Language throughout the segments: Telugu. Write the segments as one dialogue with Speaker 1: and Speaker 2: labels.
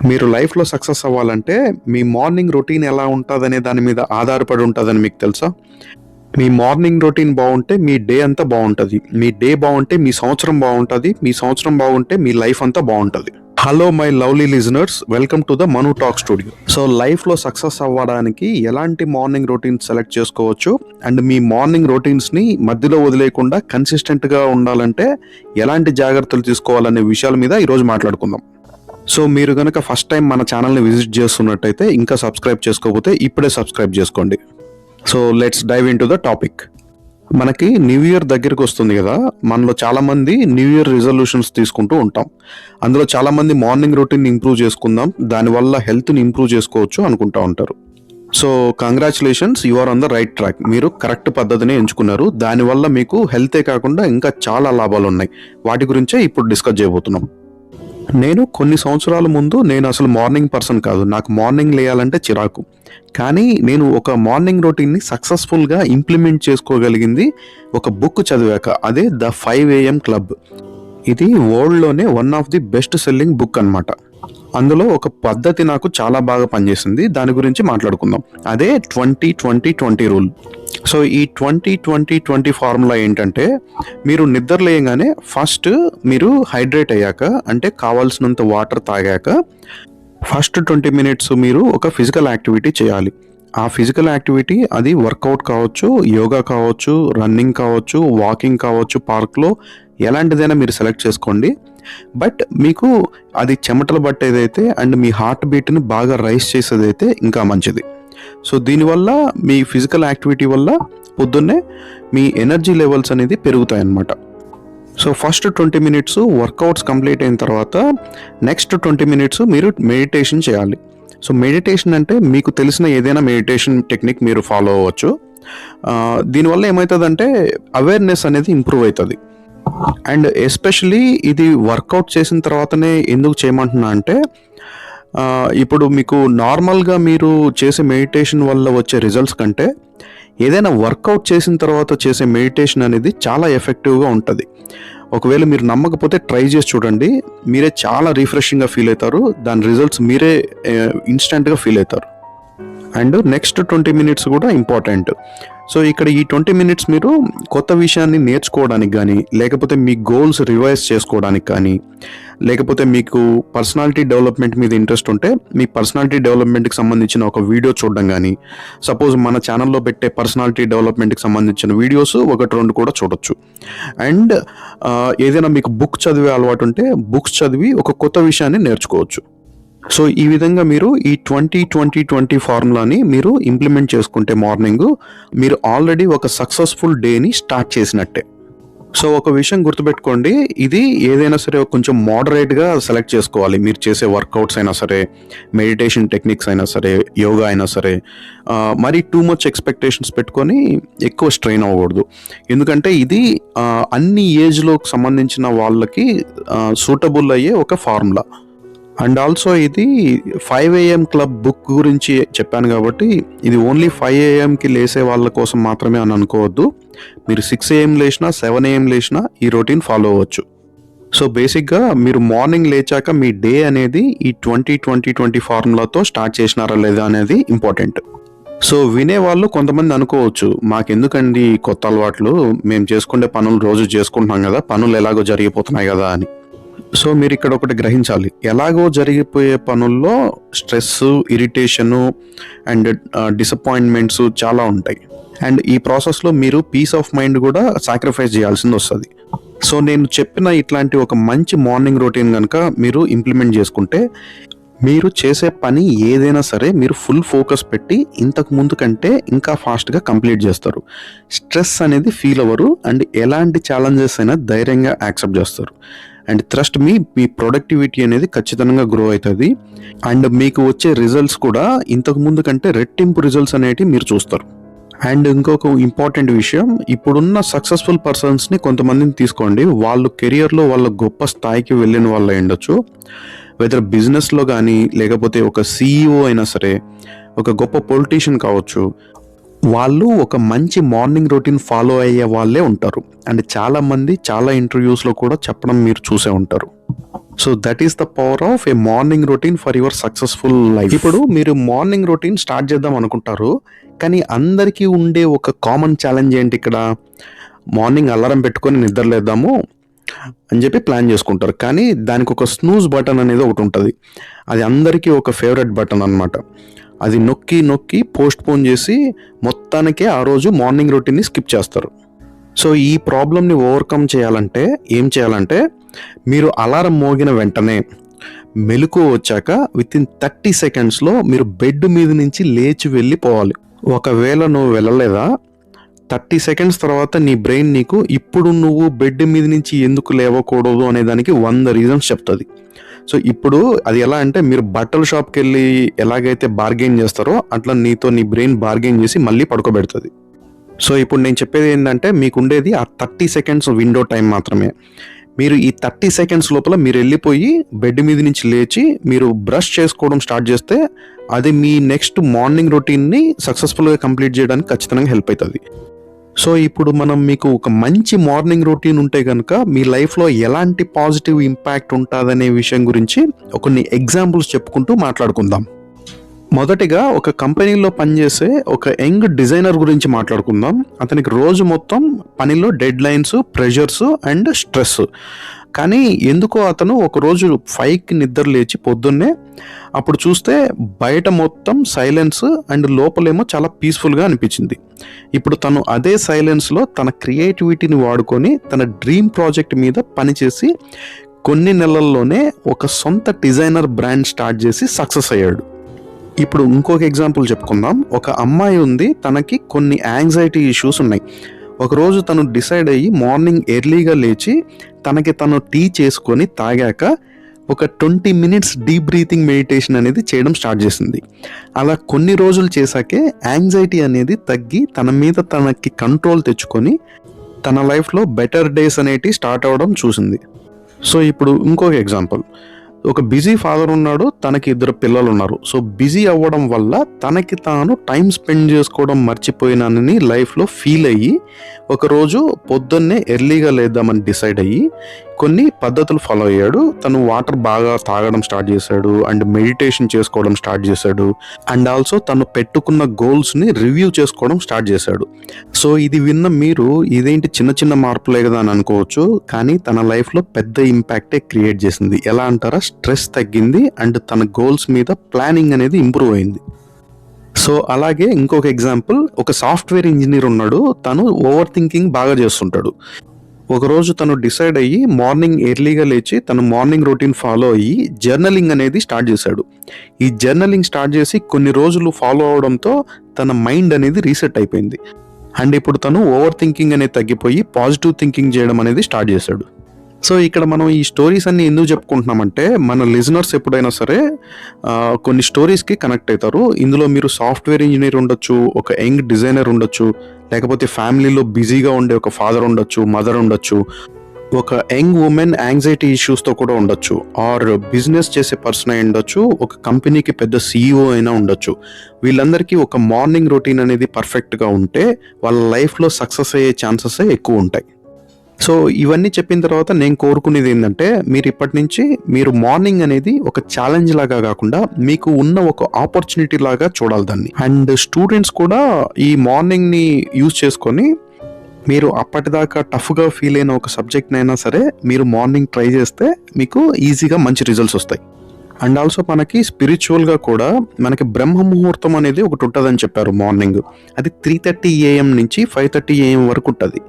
Speaker 1: మీరు లైఫ్‌లో సక్సెస్ అవ్వాలంటే, మీ మార్నింగ్ రొటీన్ ఎలా ఉంటదనే దాని మీద ఆధారపడి ఉంటదని మీకు తెలుసా? మీ మార్నింగ్ రొటీన్ బావుంటే, మీ డే అంతా బావుంటది. మీ డే బావుంటే, మీ సంవత్సరం బావుంటది. మీ సంవత్సరం బాగుంటే, మీ లైఫ్ అంతా బావుంటది. Hello my lovely listeners, welcome to the Manu talk studio. So, లైఫ్‌లో సక్సెస్ అవ్వడానికి ఎలాంటి మార్నింగ్ రొటీన్ సెలెక్ట్ చేసుకోవచ్చు? అండ్ మీ మార్నింగ్ రొటీన్స్‌ని మధ్యలో వదిలేయకుండా కన్సిస్టెంట్‌గా ఉండాలంటే, ఎలాంటి జాగ్రత్తలు తీసుకోవాలనే విషయాల మీద ఈరోజు మాట్లాడుకుందాం. సో మీరు గనక ఫస్ట్ టైం మన ఛానల్ని విజిట్ చేస్తున్నట్టయితే ఇంకా సబ్స్క్రైబ్ చేసుకోకపోతే ఇప్పుడే సబ్స్క్రైబ్ చేసుకోండి. So let's dive into the topic. మనకి న్యూ ఇయర్ దగ్గరికి వస్తుంది కదా, మనలో చాలామంది న్యూ ఇయర్ రిజల్యూషన్స్ తీసుకుంటూ ఉంటాం. అందులో చాలామంది మార్నింగ్ రొటీన్ ఇంప్రూవ్ చేసుకుందాం, దానివల్ల హెల్త్ని ఇంప్రూవ్ చేసుకోవచ్చు అనుకుంటూ ఉంటారు. So congratulations, you are on the right track. మీరు కరెక్ట్ పద్ధతిని ఎంచుకున్నారు. దానివల్ల మీకు హెల్తే కాకుండా ఇంకా చాలా లాభాలు ఉన్నాయి. వాటి గురించే ఇప్పుడు డిస్కస్ చేయబోతున్నాం. నేను కొన్ని సంవత్సరాల ముందు నేను అసలు మార్నింగ్ పర్సన్ కాదు. నాకు మార్నింగ్ లేయాలంటే చిరాకు. కానీ నేను ఒక మార్నింగ్ రొటీన్‌ని సక్సెస్‌ఫుల్‌గా ఇంప్లిమెంట్ చేసుకోగలిగింది ఒక బుక్ చదివాక. అదే 'ద 5 AM క్లబ్'. ఇది వరల్డ్‌లోనే one of the best selling book అనమాట. అందులో ఒక పద్ధతి నాకు చాలా బాగా పనిచేసింది. దాని గురించి మాట్లాడుకుందాం. అదే 20-20-20 రూల్. సో ఈ 20-20-20 ఫార్ములా ఏంటంటే, మీరు నిద్ర లేయగానే ఫస్ట్ మీరు హైడ్రేట్ అయ్యాక, అంటే కావాల్సినంత వాటర్ తాగాక ఫస్ట్ 20 మినిట్స్ మీరు ఒక ఫిజికల్ యాక్టివిటీ చేయాలి. ఆ ఫిజికల్ యాక్టివిటీ అది వర్కౌట్ కావచ్చు, యోగా కావచ్చు, రన్నింగ్ కావచ్చు, వాకింగ్ కావచ్చు, పార్క్లో ఎలాంటిదైనా మీరు సెలెక్ట్ చేసుకోండి. బట్ మీకు అది చెమటలు పట్టేదైతే అండ్ మీ హార్ట్ బీట్ని బాగా రైస్ చేసేదైతే ఇంకా మంచిది. సో దీనివల్ల మీ ఫిజికల్ యాక్టివిటీ వల్ల పొద్దున్నే మీ ఎనర్జీ లెవెల్స్ అనేది పెరుగుతాయి అన్నమాట. So first 20 minutes workouts complete అయిన తర్వాత నెక్స్ట్ 20 మినిట్స్ మీరు మెడిటేషన్ చేయాలి. సో మెడిటేషన్ అంటే మీకు తెలిసిన ఏదైనా మెడిటేషన్ టెక్నిక్ మీరు ఫాలో అవ్వచ్చు. దీనివల్ల ఏమవుతుందంటే అవేర్నెస్ అనేది ఇంప్రూవ్ అవుతుంది. అండ్ ఎస్పెషలీ ఇది వర్కౌట్ చేసిన తర్వాతనే ఎందుకు చేయమంటున్నా అంటే, ఇప్పుడు మీకు నార్మల్గా మీరు చేసే మెడిటేషన్ వల్ల వచ్చే రిజల్ట్స్ కంటే ఏదైనా వర్కౌట్ చేసిన తర్వాత చేసే మెడిటేషన్ అనేది చాలా ఎఫెక్టివ్గా ఉంటుంది. ఒకవేళ మీరు నమ్మకపోతే ట్రై చేసి చూడండి. మీరే చాలా రిఫ్రెషింగ్గా ఫీల్ అవుతారు. దాని రిజల్ట్స్ మీరే ఇన్స్టెంట్గా ఫీల్ అవుతారు. అండ్ నెక్స్ట్ 20 మినిట్స్ కూడా ఇంపార్టెంట్. సో ఇక్కడ ఈ 20 మినిట్స్ మీరు కొత్త విషయాన్ని నేర్చుకోవడానికి కానీ, లేకపోతే మీ గోల్స్ రివైజ్ చేసుకోవడానికి కానీ, లేకపోతే మీకు పర్సనాలిటీ డెవలప్మెంట్ మీద ఇంట్రెస్ట్ ఉంటే మీ పర్సనాలిటీ డెవలప్మెంట్కి సంబంధించిన ఒక వీడియో చూడడం కానీ, సపోజ్ మన ఛానల్లో పెట్టే పర్సనాలిటీ డెవలప్మెంట్కి సంబంధించిన వీడియోస్ 1-2 కూడా చూడొచ్చు. అండ్ ఏదైనా మీకు బుక్ చదివే అలవాటు ఉంటే బుక్స్ చదివి ఒక కొత్త విషయాన్ని నేర్చుకోవచ్చు. సో ఈ విధంగా మీరు ఈ 20-20-20 ఫార్ములాని మీరు ఇంప్లిమెంట్ చేసుకుంటే మార్నింగ్ మీరు ఆల్రెడీ ఒక సక్సెస్ఫుల్ డేని స్టార్ట్ చేసినట్టే. సో ఒక విషయం గుర్తుపెట్టుకోండి, ఇది ఏదైనా సరే కొంచెం మోడరేట్గా సెలెక్ట్ చేసుకోవాలి. మీరు చేసే వర్కౌట్స్ అయినా సరే, మెడిటేషన్ టెక్నిక్స్ అయినా సరే, యోగా అయినా సరే. మరి టూ మచ్ ఎక్స్పెక్టేషన్స్ పెట్టుకొని ఎక్కువ స్ట్రెయిన్ అవ్వకూడదు. ఎందుకంటే ఇది అన్ని ఏజ్లోకి సంబంధించిన వాళ్ళకి సూటబుల్ అయ్యే ఒక ఫార్ములా. అండ్ ఆల్సో ఇది 5 AM క్లబ్ బుక్ గురించి చెప్పాను కాబట్టి ఇది ఓన్లీ 5 AMకి లేసే వాళ్ళ కోసం మాత్రమే అని అనుకోవద్దు. మీరు 6 AM లేచినా 7 AM లేచినా ఈ రొటీన్ ఫాలో అవ్వచ్చు. సో బేసిక్గా మీరు మార్నింగ్ లేచాక మీ డే అనేది ఈ 20-20-20 ఫార్ములాతో స్టార్ట్ చేసినారా లేదా అనేది ఇంపార్టెంట్. సో వినేవాళ్ళు కొంతమంది అనుకోవచ్చు, మాకెందుకండి కొత్త అలవాట్లు, మేము చేసుకునే పనులు రోజు చేసుకుంటున్నాం కదా, పనులు ఎలాగో జరిగిపోతున్నాయి కదా అని. సో మీరు ఇక్కడ ఒకటి గ్రహించాలి, ఎలాగో జరిగిపోయే పనుల్లో స్ట్రెస్, ఇరిటేషను అండ్ డిసప్పాయింట్మెంట్స్ చాలా ఉంటాయి. అండ్ ఈ ప్రాసెస్లో మీరు పీస్ ఆఫ్ మైండ్ కూడా సాక్రిఫైస్ చేయాల్సింది వస్తుంది. సో నేను చెప్పిన ఇట్లాంటి ఒక మంచి మార్నింగ్ రొటీన్ కనుక మీరు ఇంప్లిమెంట్ చేసుకుంటే మీరు చేసే పని ఏదైనా సరే మీరు ఫుల్ ఫోకస్ పెట్టి ఇంతకు ముందు కంటే ఇంకా ఫాస్ట్గా కంప్లీట్ చేస్తారు. స్ట్రెస్ అనేది ఫీల్ అవ్వరు అండ్ ఎలాంటి ఛాలెంజెస్ అయినా ధైర్యంగా యాక్సెప్ట్ చేస్తారు. అండ్ ట్రస్ట్ మీ ప్రొడక్టివిటీ అనేది ఖచ్చితంగా గ్రో అవుతుంది. అండ్ మీకు వచ్చే రిజల్ట్స్ కూడా ఇంతకు ముందు కంటే రెట్టింపు రిజల్ట్స్ అనేవి మీరు చూస్తారు. అండ్ ఇంకొక ఇంపార్టెంట్ విషయం, ఇప్పుడున్న సక్సెస్ఫుల్ పర్సన్స్ని కొంతమందిని తీసుకోండి. వాళ్ళు కెరియర్లో వాళ్ళ గొప్ప స్థాయికి వెళ్ళిన వాళ్ళు ఉండొచ్చు. వెదర్ బిజినెస్లో కానీ, లేకపోతే ఒక CEO అయినా సరే, ఒక గొప్ప పొలిటీషియన్ కావచ్చు. వాళ్ళు ఒక మంచి మార్నింగ్ రొటీన్ ఫాలో అయ్యే వాళ్ళే ఉంటారు. అండ్ చాలామంది చాలా ఇంటర్వ్యూస్‌లో కూడా చెప్పడం మీరు చూసే ఉంటారు. So that is the power of A morning routine for your successful life. ఇప్పుడు మీరు మార్నింగ్ రొటీన్ స్టార్ట్ చేద్దాం అనుకుంటారు. కానీ అందరికీ ఉండే ఒక కామన్ ఛాలెంజ్ ఏంటి ఇక్కడ? మార్నింగ్ అలారం పెట్టుకొని నిద్రలేద్దాము అని చెప్పి ప్లాన్ చేసుకుంటారు. కానీ దానికి ఒక స్నూజ్ బటన్ అనేది ఒకటి ఉంటుంది. అది అందరికీ ఒక ఫేవరెట్ బటన్ అన్నమాట. అది నొక్కి నొక్కి పోస్ట్‌పోన్ చేసి మొత్తానికే ఆ రోజు మార్నింగ్ రొటీన్‌ని స్కిప్ చేస్తారు. సో ఈ ప్రాబ్లమ్‌ని ఓవర్‌కమ్ చేయాలంటే ఏం చేయాలంటే, మీరు అలారం మోగిన వెంటనే మెలకువ వచ్చాక వితిన్ 30 సెకండ్స్‌లో మీరు బెడ్ మీద నుంచి లేచి వెళ్ళిపోవాలి. ఒకవేళ నువ్వు వెళ్ళలేదా, 30 సెకండ్స్ తర్వాత నీ బ్రెయిన్ నీకు ఇప్పుడు నువ్వు బెడ్ మీద నుంచి ఎందుకు లేవకూడదు అనే దానికి 100 రీజన్స్ చెప్తుంది. సో ఇప్పుడు అది ఎలా అంటే, మీరు బట్టల షాప్కి వెళ్ళి ఎలాగైతే బార్గెయిన్ చేస్తారో అట్లా నీతో నీ బ్రెయిన్ బార్గెయిన్ చేసి మళ్ళీ పడుకోబెడుతుంది. సో ఇప్పుడు నేను చెప్పేది ఏంటంటే, మీకు ఉండేది ఆ 30 సెకండ్స్ విండో టైం మాత్రమే. మీరు ఈ 30 సెకండ్స్ లోపల మీరు వెళ్ళిపోయి బెడ్ మీద నుంచి లేచి మీరు బ్రష్ చేసుకోవడం స్టార్ట్ చేస్తే అది మీ నెక్స్ట్ మార్నింగ్ రొటీన్ని సక్సెస్ఫుల్గా కంప్లీట్ చేయడానికి ఖచ్చితంగా హెల్ప్ అవుతుంది. సో ఇప్పుడు మనం మీకు ఒక మంచి మార్నింగ్ రొటీన్ ఉంటే కనుక మీ లైఫ్లో ఎలాంటి పాజిటివ్ ఇంపాక్ట్ ఉంటుందనే విషయం గురించి కొన్ని ఎగ్జాంపుల్స్ చెప్పుకుంటూ మాట్లాడుకుందాం. మొదటిగా ఒక కంపెనీలో పనిచేసే ఒక యంగ్ డిజైనర్ గురించి మాట్లాడుకుందాం. అతనికి రోజు మొత్తం పనిలో deadlines, pressures and stress. కానీ ఎందుకో అతను ఒకరోజు 5కి నిద్ర లేచి పొద్దున్నే అప్పుడు చూస్తే బయట మొత్తం సైలెన్స్ అండ్ లోపలేమో చాలా పీస్ఫుల్గా అనిపించింది. ఇప్పుడు తను అదే సైలెన్స్లో తన క్రియేటివిటీని వాడుకొని తన డ్రీమ్ ప్రాజెక్ట్ మీద పనిచేసి కొన్ని నెలల్లోనే ఒక సొంత డిజైనర్ బ్రాండ్ స్టార్ట్ చేసి సక్సెస్ అయ్యాడు. ఇప్పుడు ఇంకొక ఎగ్జాంపుల్ చెప్పుకుందాం. ఒక అమ్మాయి ఉంది, తనకి కొన్ని యాంగ్జైటీ ఇష్యూస్ ఉన్నాయి. ఒకరోజు తను డిసైడ్ అయ్యి మార్నింగ్ ఎర్లీగా లేచి తనకి తను టీ చేసుకొని తాగాక ఒక 20 మినిట్స్ డీప్ బ్రీతింగ్ మెడిటేషన్ అనేది చేయడం స్టార్ట్ చేసింది. అలా కొన్ని రోజులు చేశాకే యాంగ్జైటీ అనేది తగ్గి తన మీద తనకి కంట్రోల్ తెచ్చుకొని తన లైఫ్లో బెటర్ డేస్ అనేటివి స్టార్ట్ అవ్వడం చూసింది. సో ఇప్పుడు ఇంకొక ఎగ్జాంపుల్. ఒక బిజీ ఫాదర్ ఉన్నాడు, తనకి 2 పిల్లలు ఉన్నారు. సో బిజీ అవ్వడం వల్ల తనకి తాను టైం స్పెండ్ చేసుకోవడం మర్చిపోయినానని లైఫ్లో ఫీల్ అయ్యి ఒకరోజు పొద్దున్నే ఎర్లీగా లేద్దామని డిసైడ్ అయ్యి కొన్ని పద్ధతులు ఫాలో అయ్యాడు. తను వాటర్ బాగా తాగడం స్టార్ట్ చేశాడు అండ్ మెడిటేషన్ చేసుకోవడం స్టార్ట్ చేశాడు అండ్ ఆల్సో తను పెట్టుకున్న గోల్స్ని రివ్యూ చేసుకోవడం స్టార్ట్ చేశాడు. సో ఇది విన్న మీరు ఇదేంటి చిన్న చిన్న మార్పులే కదా అని అనుకోవచ్చు, కానీ తన లైఫ్లో పెద్ద ఇంపాక్టే క్రియేట్ చేసింది. ఎలా అంటారా? స్ట్రెస్ తగ్గింది అండ్ తన గోల్స్ మీద ప్లానింగ్ అనేది ఇంప్రూవ్ అయింది. సో అలాగే ఇంకొక ఎగ్జాంపుల్, ఒక సాఫ్ట్వేర్ ఇంజనీర్ ఉన్నాడు, తను ఓవర్ థింకింగ్ బాగా చేస్తుంటాడు. ఒకరోజు తను డిసైడ్ అయ్యి మార్నింగ్ ఎర్లీగా లేచి తను మార్నింగ్ రొటీన్ ఫాలో అయ్యి జర్నలింగ్ అనేది స్టార్ట్ చేశాడు. ఈ జర్నలింగ్ స్టార్ట్ చేసి కొన్ని రోజులు ఫాలో అవడంతో తన మైండ్ అనేది రీసెట్ అయిపోయింది అండ్ ఇప్పుడు తను ఓవర్ థింకింగ్ అనేది తగ్గిపోయి పాజిటివ్ థింకింగ్ చేయడం అనేది స్టార్ట్ చేశాడు. సో ఇక్కడ మనం ఈ స్టోరీస్ అన్ని ఎందుకు చెప్పుకుంటున్నామంటే, మన లిజనర్స్ ఎప్పుడైనా సరే కొన్ని స్టోరీస్కి కనెక్ట్ అవుతారు. ఇందులో మీరు సాఫ్ట్వేర్ ఇంజనీర్ ఉండొచ్చు, ఒక యంగ్ డిజైనర్ ఉండొచ్చు, లేకపోతే ఫ్యామిలీలో బిజీగా ఉండే ఒక ఫాదర్ ఉండొచ్చు, మదర్ ఉండొచ్చు, ఒక యంగ్ ఉమెన్ యాంగ్జైటీ ఇష్యూస్తో కూడా ఉండొచ్చు, ఆర్ బిజినెస్ చేసే పర్సన్ అయి ఉండొచ్చు, ఒక కంపెనీకి పెద్ద CEO అయినా ఉండొచ్చు. వీళ్ళందరికీ ఒక మార్నింగ్ రొటీన్ అనేది పర్ఫెక్ట్గా ఉంటే వాళ్ళ లైఫ్లో సక్సెస్ అయ్యే ఛాన్సెస్ ఎక్కువ ఉంటాయి. సో ఇవన్నీ చెప్పిన తర్వాత నేను కోరుకునేది ఏంటంటే, మీరు ఇప్పటి నుంచి మీరు మార్నింగ్ అనేది ఒక ఛాలెంజ్ లాగా కాకుండా మీకు ఉన్న ఒక ఆపర్చునిటీ లాగా చూడాలి దాన్ని. అండ్ స్టూడెంట్స్ కూడా ఈ మార్నింగ్ని యూజ్ చేసుకొని మీరు అప్పటిదాకా టఫ్గా ఫీల్ అయిన ఒక సబ్జెక్ట్నైనా సరే మీరు మార్నింగ్ ట్రై చేస్తే మీకు ఈజీగా మంచి రిజల్ట్స్ వస్తాయి. అండ్ ఆల్సో మనకి స్పిరిచువల్గా కూడా మనకి బ్రహ్మ ముహూర్తం అనేది ఒకటి ఉంటుందని చెప్పారు మార్నింగ్. అది 3:30 AM నుంచి 5:30 AM వరకు ఉంటుంది.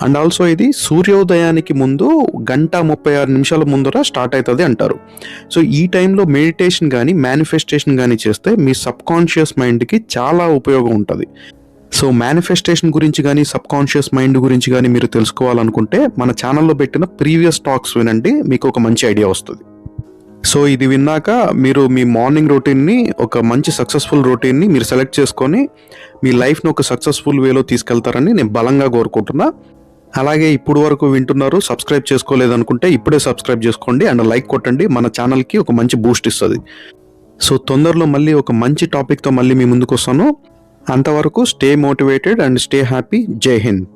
Speaker 1: అండ్ ఆల్సో ఇది సూర్యోదయానికి ముందు 1:36 ముందర స్టార్ట్ అవుతుంది అంటారు. సో ఈ టైంలో మెడిటేషన్ కానీ మేనిఫెస్టేషన్ కానీ చేస్తే మీ సబ్కాన్షియస్ మైండ్కి చాలా ఉపయోగం ఉంటుంది. సో మేనిఫెస్టేషన్ గురించి కానీ సబ్కాన్షియస్ మైండ్ గురించి కానీ మీరు తెలుసుకోవాలనుకుంటే మన ఛానల్లో పెట్టిన ప్రీవియస్ టాక్స్ వినండి, మీకు ఒక మంచి ఐడియా వస్తుంది. సో ఇది విన్నాక మీరు మీ మార్నింగ్ రొటీన్ని ఒక మంచి సక్సెస్ఫుల్ రొటీన్ని మీరు సెలెక్ట్ చేసుకొని మీ లైఫ్ని ఒక సక్సెస్ఫుల్ వేలో తీసుకెళ్తారని నేను బలంగా కోరుకుంటున్నా. అలాగే ఇప్పుడు వరకు వింటున్నారు, సబ్స్క్రైబ్ చేసుకోలేదనుకుంటే ఇప్పుడే సబ్స్క్రైబ్ చేసుకోండి అండ్ లైక్ కొట్టండి, మన ఛానల్కి ఒక మంచి బూస్ట్ ఇస్తుంది. సో తొందరలో మళ్ళీ ఒక మంచి టాపిక్తో మళ్ళీ మీ ముందుకు వస్తాను. అంతవరకు stay motivated and stay happy. జై హింద్.